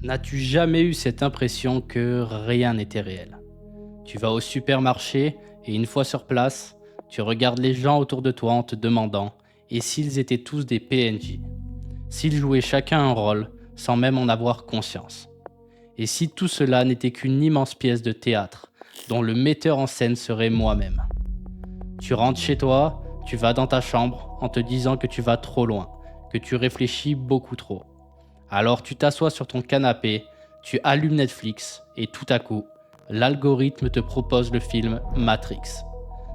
N'as-tu jamais eu cette impression que rien n'était réel? Tu vas au supermarché et une fois sur place, tu regardes les gens autour de toi en te demandant et s'ils étaient tous des PNJ, s'ils jouaient chacun un rôle sans même en avoir conscience. Et si tout cela n'était qu'une immense pièce de théâtre dont le metteur en scène serait moi-même. Tu rentres chez toi, tu vas dans ta chambre en te disant que tu vas trop loin, que tu réfléchis beaucoup trop. Alors tu t'assois sur ton canapé, tu allumes Netflix et tout à coup, l'algorithme te propose le film Matrix.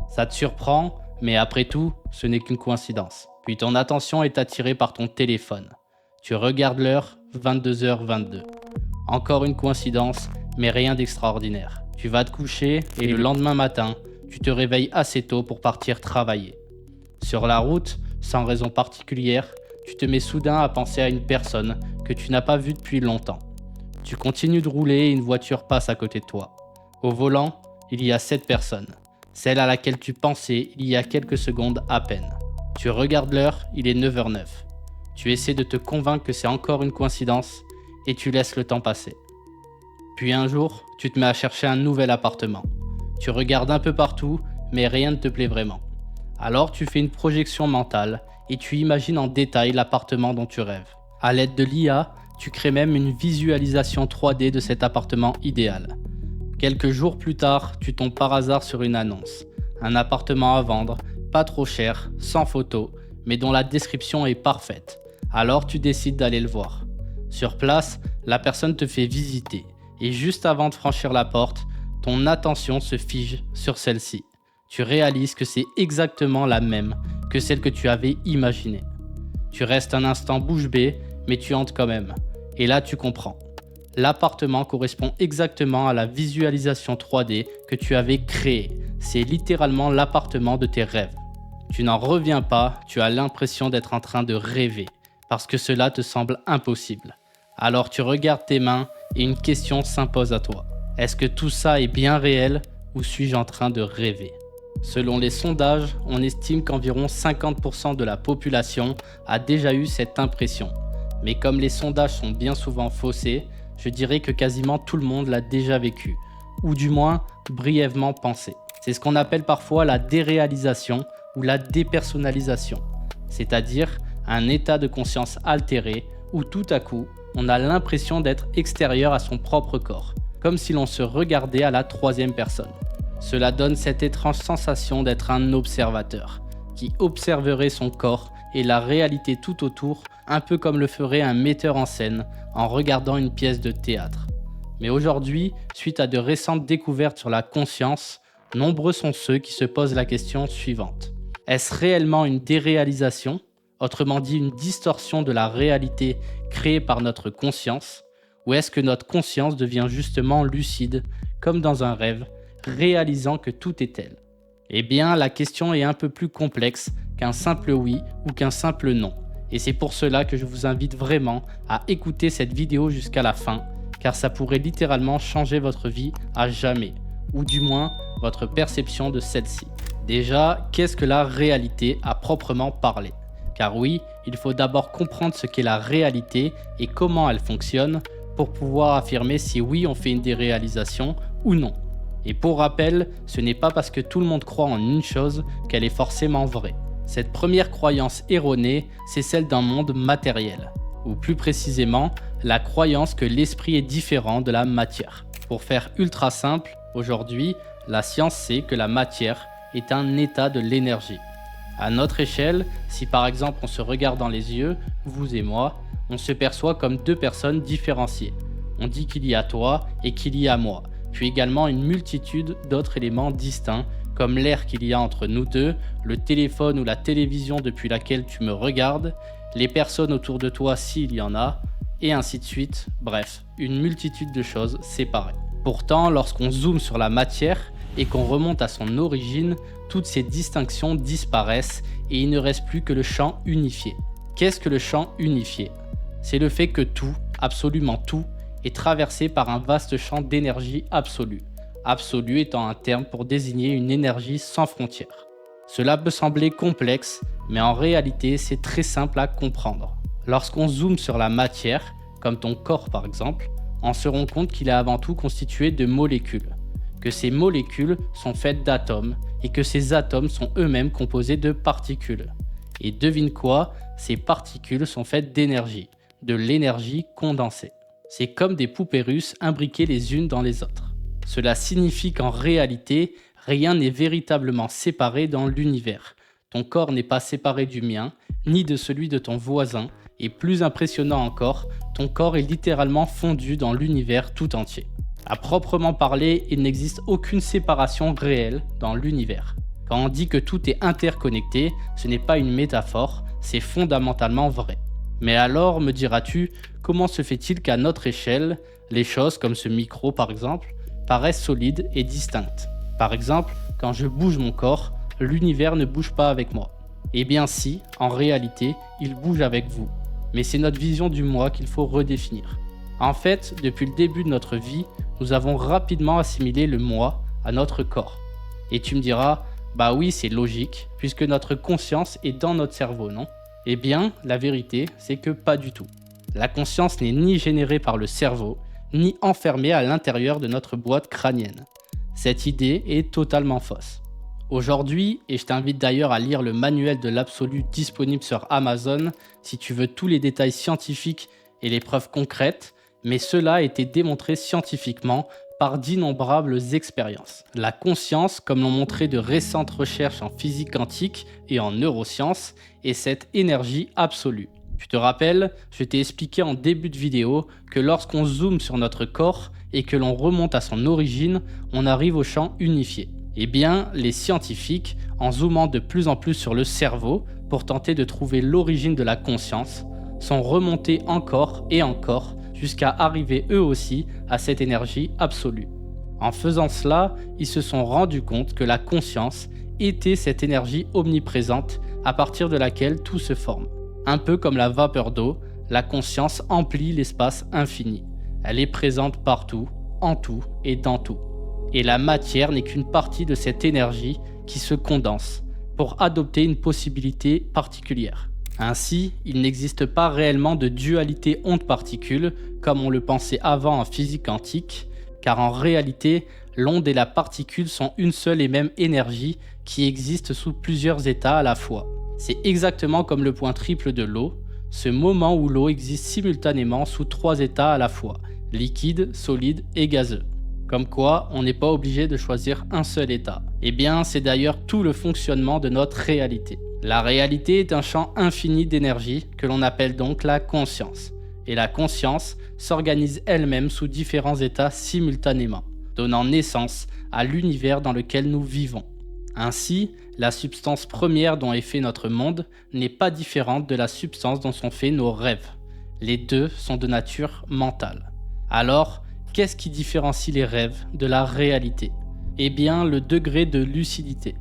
Ça te surprend, mais après tout, ce n'est qu'une coïncidence. Puis ton attention est attirée par ton téléphone. Tu regardes l'heure, 22h22. Encore une coïncidence, mais rien d'extraordinaire. Tu vas te coucher et le lendemain matin, tu te réveilles assez tôt pour partir travailler. Sur la route, sans raison particulière, tu te mets soudain à penser à une personne que tu n'as pas vue depuis longtemps. Tu continues de rouler et une voiture passe à côté de toi. Au volant, il y a cette personne, celle à laquelle tu pensais il y a quelques secondes à peine. Tu regardes l'heure, il est 9h09. Tu essaies de te convaincre que c'est encore une coïncidence et tu laisses le temps passer. Puis un jour, tu te mets à chercher un nouvel appartement. Tu regardes un peu partout, mais rien ne te plaît vraiment. Alors tu fais une projection mentale et tu imagines en détail l'appartement dont tu rêves. À l'aide de l'IA, tu crées même une visualisation 3D de cet appartement idéal. Quelques jours plus tard, tu tombes par hasard sur une annonce. Un appartement à vendre, pas trop cher, sans photo, mais dont la description est parfaite. Alors tu décides d'aller le voir. Sur place, la personne te fait visiter et juste avant de franchir la porte, ton attention se fige sur celle-ci. Tu réalises que c'est exactement la même que celle que tu avais imaginée. Tu restes un instant bouche bée, mais tu entres quand même. Et là, tu comprends. L'appartement correspond exactement à la visualisation 3D que tu avais créée. C'est littéralement l'appartement de tes rêves. Tu n'en reviens pas, tu as l'impression d'être en train de rêver, parce que cela te semble impossible. Alors tu regardes tes mains et une question s'impose à toi. Est-ce que tout ça est bien réel ou suis-je en train de rêver ? Selon les sondages, on estime qu'environ 50% de la population a déjà eu cette impression. Mais comme les sondages sont bien souvent faussés, je dirais que quasiment tout le monde l'a déjà vécu, ou du moins brièvement pensé. C'est ce qu'on appelle parfois la déréalisation ou la dépersonnalisation, c'est-à-dire un état de conscience altéré où tout à coup, on a l'impression d'être extérieur à son propre corps, comme si l'on se regardait à la troisième personne. Cela donne cette étrange sensation d'être un observateur, qui observerait son corps et la réalité tout autour, un peu comme le ferait un metteur en scène en regardant une pièce de théâtre. Mais aujourd'hui, suite à de récentes découvertes sur la conscience, nombreux sont ceux qui se posent la question suivante. Est-ce réellement une déréalisation, autrement dit une distorsion de la réalité créée par notre conscience, ou est-ce que notre conscience devient justement lucide, comme dans un rêve, réalisant que tout est tel? Eh bien, la question est un peu plus complexe qu'un simple oui ou qu'un simple non. Et c'est pour cela que je vous invite vraiment à écouter cette vidéo jusqu'à la fin, car ça pourrait littéralement changer votre vie à jamais, ou du moins votre perception de celle-ci. Déjà, qu'est-ce que la réalité à proprement parler? Car oui, il faut d'abord comprendre ce qu'est la réalité et comment elle fonctionne pour pouvoir affirmer si oui on fait une déréalisation ou non. Et pour rappel, ce n'est pas parce que tout le monde croit en une chose qu'elle est forcément vraie. Cette première croyance erronée, c'est celle d'un monde matériel, ou plus précisément, la croyance que l'esprit est différent de la matière. Pour faire ultra simple, aujourd'hui, la science sait que la matière est un état de l'énergie. À notre échelle, si par exemple on se regarde dans les yeux, vous et moi, on se perçoit comme deux personnes différenciées. On dit qu'il y a toi et qu'il y a moi, puis également une multitude d'autres éléments distincts, comme l'air qu'il y a entre nous deux, le téléphone ou la télévision depuis laquelle tu me regardes, les personnes autour de toi s'il y en a, et ainsi de suite, bref, une multitude de choses séparées. Pourtant, lorsqu'on zoome sur la matière et qu'on remonte à son origine, toutes ces distinctions disparaissent et il ne reste plus que le champ unifié. Qu'est-ce que le champ unifié? C'est le fait que tout, absolument tout, est traversé par un vaste champ d'énergie absolue. Absolu étant un terme pour désigner une énergie sans frontières. Cela peut sembler complexe, mais en réalité c'est très simple à comprendre. Lorsqu'on zoome sur la matière, comme ton corps par exemple, on se rend compte qu'il est avant tout constitué de molécules, que ces molécules sont faites d'atomes et que ces atomes sont eux-mêmes composés de particules. Et devine quoi, ces particules sont faites d'énergie, de l'énergie condensée. C'est comme des poupées russes imbriquées les unes dans les autres. Cela signifie qu'en réalité, rien n'est véritablement séparé dans l'univers. Ton corps n'est pas séparé du mien, ni de celui de ton voisin, et plus impressionnant encore, ton corps est littéralement fondu dans l'univers tout entier. À proprement parler, il n'existe aucune séparation réelle dans l'univers. Quand on dit que tout est interconnecté, ce n'est pas une métaphore, c'est fondamentalement vrai. Mais alors, me diras-tu, comment se fait-il qu'à notre échelle, les choses comme ce micro par exemple, paraissent solides et distinctes? Par exemple, quand je bouge mon corps, l'univers ne bouge pas avec moi. Eh bien si, en réalité, il bouge avec vous. Mais c'est notre vision du moi qu'il faut redéfinir. En fait, depuis le début de notre vie, nous avons rapidement assimilé le moi à notre corps. Et tu me diras, bah oui, c'est logique, puisque notre conscience est dans notre cerveau, non? Eh bien, la vérité, c'est que pas du tout. La conscience n'est ni générée par le cerveau, ni enfermée à l'intérieur de notre boîte crânienne. Cette idée est totalement fausse. Aujourd'hui, et je t'invite d'ailleurs à lire le manuel de l'absolu disponible sur Amazon si tu veux tous les détails scientifiques et les preuves concrètes, mais cela a été démontré scientifiquement par d'innombrables expériences. La conscience, comme l'ont montré de récentes recherches en physique quantique et en neurosciences, est cette énergie absolue. Tu te rappelles, je t'ai expliqué en début de vidéo que lorsqu'on zoome sur notre corps et que l'on remonte à son origine, on arrive au champ unifié. Eh bien, les scientifiques, en zoomant de plus en plus sur le cerveau pour tenter de trouver l'origine de la conscience, sont remontés encore et encore jusqu'à arriver eux aussi à cette énergie absolue. En faisant cela, ils se sont rendus compte que la conscience était cette énergie omniprésente à partir de laquelle tout se forme. Un peu comme la vapeur d'eau, la conscience emplit l'espace infini. Elle est présente partout, en tout et dans tout. Et la matière n'est qu'une partie de cette énergie qui se condense pour adopter une possibilité particulière. Ainsi, il n'existe pas réellement de dualité onde-particule comme on le pensait avant en physique quantique, car en réalité, l'onde et la particule sont une seule et même énergie qui existe sous plusieurs états à la fois. C'est exactement comme le point triple de l'eau, ce moment où l'eau existe simultanément sous 3 états à la fois, liquide, solide et gazeux. Comme quoi, on n'est pas obligé de choisir un seul état. Eh bien, c'est d'ailleurs tout le fonctionnement de notre réalité. La réalité est un champ infini d'énergie que l'on appelle donc la conscience. Et la conscience s'organise elle-même sous différents états simultanément, donnant naissance à l'univers dans lequel nous vivons. Ainsi, la substance première dont est fait notre monde n'est pas différente de la substance dont sont faits nos rêves. Les deux sont de nature mentale. Alors, qu'est-ce qui différencie les rêves de la réalité? Eh bien, le degré de lucidité.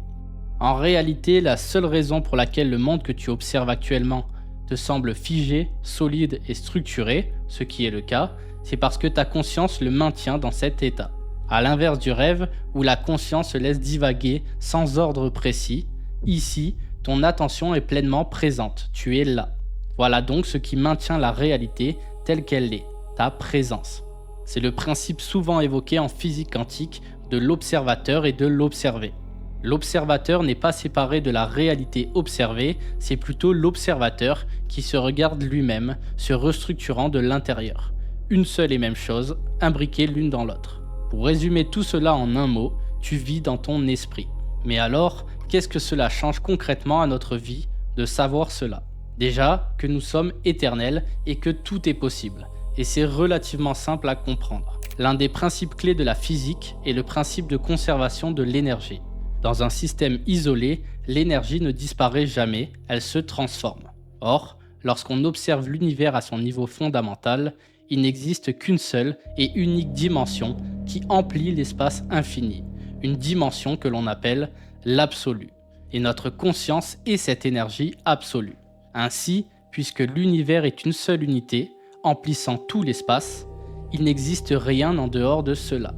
En réalité, la seule raison pour laquelle le monde que tu observes actuellement te semble figé, solide et structuré, ce qui est le cas, c'est parce que ta conscience le maintient dans cet état. À l'inverse du rêve, où la conscience se laisse divaguer sans ordre précis, ici, ton attention est pleinement présente, tu es là. Voilà donc ce qui maintient la réalité telle qu'elle est, ta présence. C'est le principe souvent évoqué en physique quantique de l'observateur et de l'observé. L'observateur n'est pas séparé de la réalité observée, c'est plutôt l'observateur qui se regarde lui-même, se restructurant de l'intérieur. Une seule et même chose, imbriquée l'une dans l'autre. Pour résumer tout cela en un mot, tu vis dans ton esprit. Mais alors, qu'est-ce que cela change concrètement à notre vie de savoir cela? Déjà, que nous sommes éternels et que tout est possible. Et c'est relativement simple à comprendre. L'un des principes clés de la physique est le principe de conservation de l'énergie. Dans un système isolé, l'énergie ne disparaît jamais, elle se transforme. Or, lorsqu'on observe l'univers à son niveau fondamental, il n'existe qu'une seule et unique dimension qui emplit l'espace infini, une dimension que l'on appelle l'absolu. Et notre conscience est cette énergie absolue. Ainsi, puisque l'univers est une seule unité, emplissant tout l'espace, il n'existe rien en dehors de cela.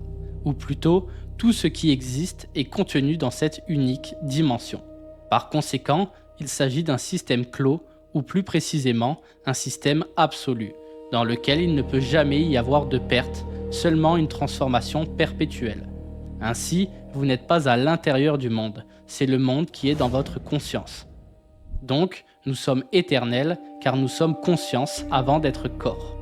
Ou plutôt, tout ce qui existe est contenu dans cette unique dimension. Par conséquent, il s'agit d'un système clos, ou plus précisément, un système absolu, dans lequel il ne peut jamais y avoir de perte, seulement une transformation perpétuelle. Ainsi, vous n'êtes pas à l'intérieur du monde, c'est le monde qui est dans votre conscience. Donc, nous sommes éternels car nous sommes conscience avant d'être corps.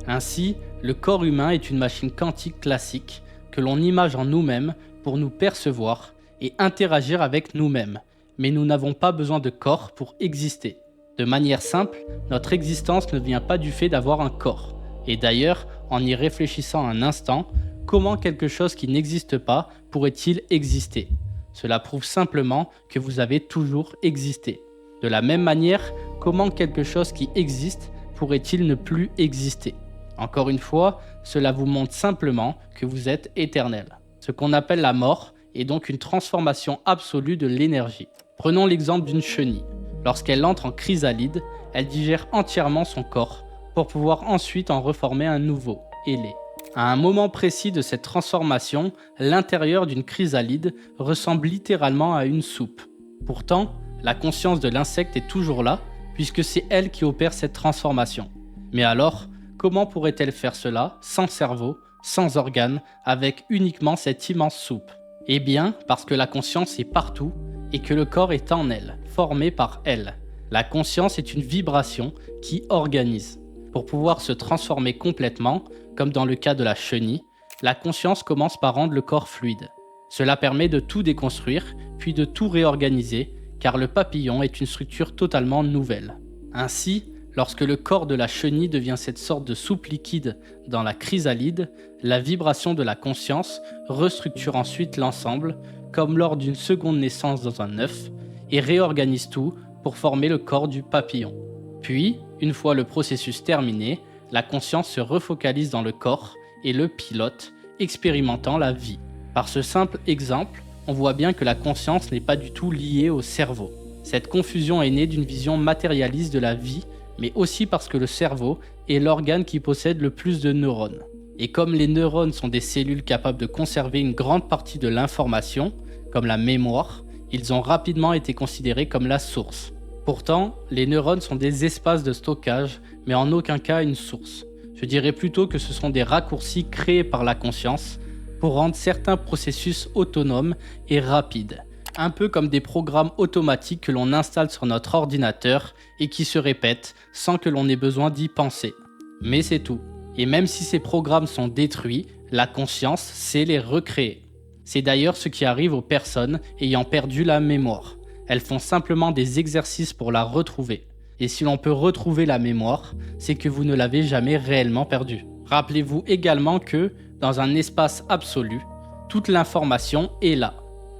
Ainsi, le corps humain est une machine quantique classique que l'on image en nous-mêmes pour nous percevoir et interagir avec nous-mêmes. Mais nous n'avons pas besoin de corps pour exister. De manière simple, notre existence ne vient pas du fait d'avoir un corps. Et d'ailleurs, en y réfléchissant un instant, comment quelque chose qui n'existe pas pourrait-il exister ? Cela prouve simplement que vous avez toujours existé. De la même manière, comment quelque chose qui existe pourrait-il ne plus exister ? Encore une fois, cela vous montre simplement que vous êtes éternel. Ce qu'on appelle la mort est donc une transformation absolue de l'énergie. Prenons l'exemple d'une chenille. Lorsqu'elle entre en chrysalide, elle digère entièrement son corps pour pouvoir ensuite en reformer un nouveau, ailé. À un moment précis de cette transformation, l'intérieur d'une chrysalide ressemble littéralement à une soupe. Pourtant, la conscience de l'insecte est toujours là, puisque c'est elle qui opère cette transformation. Mais alors, comment pourrait-elle faire cela sans cerveau, sans organes, avec uniquement cette immense soupe ? Eh bien, parce que la conscience est partout et que le corps est en elle, formé par elle. La conscience est une vibration qui organise. Pour pouvoir se transformer complètement, comme dans le cas de la chenille, la conscience commence par rendre le corps fluide. Cela permet de tout déconstruire, puis de tout réorganiser, car le papillon est une structure totalement nouvelle. Ainsi, lorsque le corps de la chenille devient cette sorte de soupe liquide dans la chrysalide, la vibration de la conscience restructure ensuite l'ensemble, comme lors d'une seconde naissance dans un œuf, et réorganise tout pour former le corps du papillon. Puis, une fois le processus terminé, la conscience se refocalise dans le corps et le pilote, expérimentant la vie. Par ce simple exemple, on voit bien que la conscience n'est pas du tout liée au cerveau. Cette confusion est née d'une vision matérialiste de la vie, mais aussi parce que le cerveau est l'organe qui possède le plus de neurones. Et comme les neurones sont des cellules capables de conserver une grande partie de l'information, comme la mémoire, ils ont rapidement été considérés comme la source. Pourtant, les neurones sont des espaces de stockage, mais en aucun cas une source. Je dirais plutôt que ce sont des raccourcis créés par la conscience pour rendre certains processus autonomes et rapides. Un peu comme des programmes automatiques que l'on installe sur notre ordinateur et qui se répètent sans que l'on ait besoin d'y penser. Mais c'est tout. Et même si ces programmes sont détruits, la conscience sait les recréer. C'est d'ailleurs ce qui arrive aux personnes ayant perdu la mémoire. Elles font simplement des exercices pour la retrouver. Et si l'on peut retrouver la mémoire, c'est que vous ne l'avez jamais réellement perdue. Rappelez-vous également que, dans un espace absolu, toute l'information est là.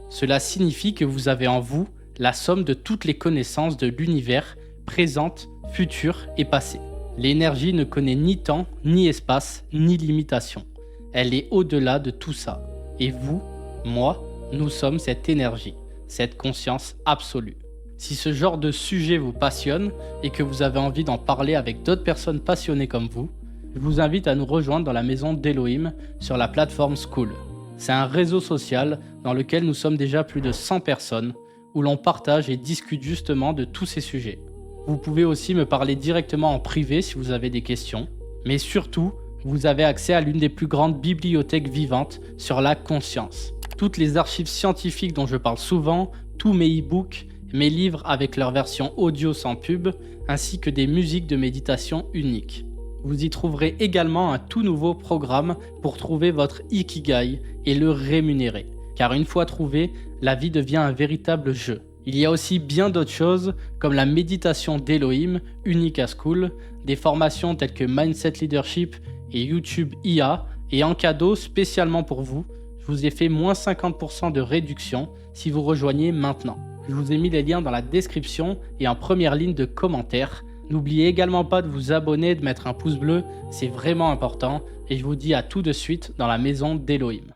Cela signifie que vous avez en vous la somme de toutes les connaissances de l'univers, présentes, futures et passées. L'énergie ne connaît ni temps, ni espace, ni limitation. Elle est au-delà de tout ça. Et vous, moi, nous sommes cette énergie, cette conscience absolue. Si ce genre de sujet vous passionne et que vous avez envie d'en parler avec d'autres personnes passionnées comme vous, je vous invite à nous rejoindre dans la maison d'Elohim sur la plateforme Skool. C'est un réseau social dans lequel nous sommes déjà plus de 100 personnes, où l'on partage et discute justement de tous ces sujets. Vous pouvez aussi me parler directement en privé si vous avez des questions, mais surtout, vous avez accès à l'une des plus grandes bibliothèques vivantes sur la conscience. Toutes les archives scientifiques dont je parle souvent, tous mes e-books, mes livres avec leur version audio sans pub, ainsi que des musiques de méditation uniques. Vous y trouverez également un tout nouveau programme pour trouver votre Ikigai et le rémunérer. Car une fois trouvé, la vie devient un véritable jeu. Il y a aussi bien d'autres choses comme la méditation d'Elohim, unique à Skool, des formations telles que Mindset Leadership et YouTube IA, et en cadeau spécialement pour vous, je vous ai fait moins 50% de réduction si vous rejoignez maintenant. Je vous ai mis les liens dans la description et en première ligne de commentaires. N'oubliez également pas de vous abonner, de mettre un pouce bleu, c'est vraiment important. Et je vous dis à tout de suite dans la maison d'Elohim.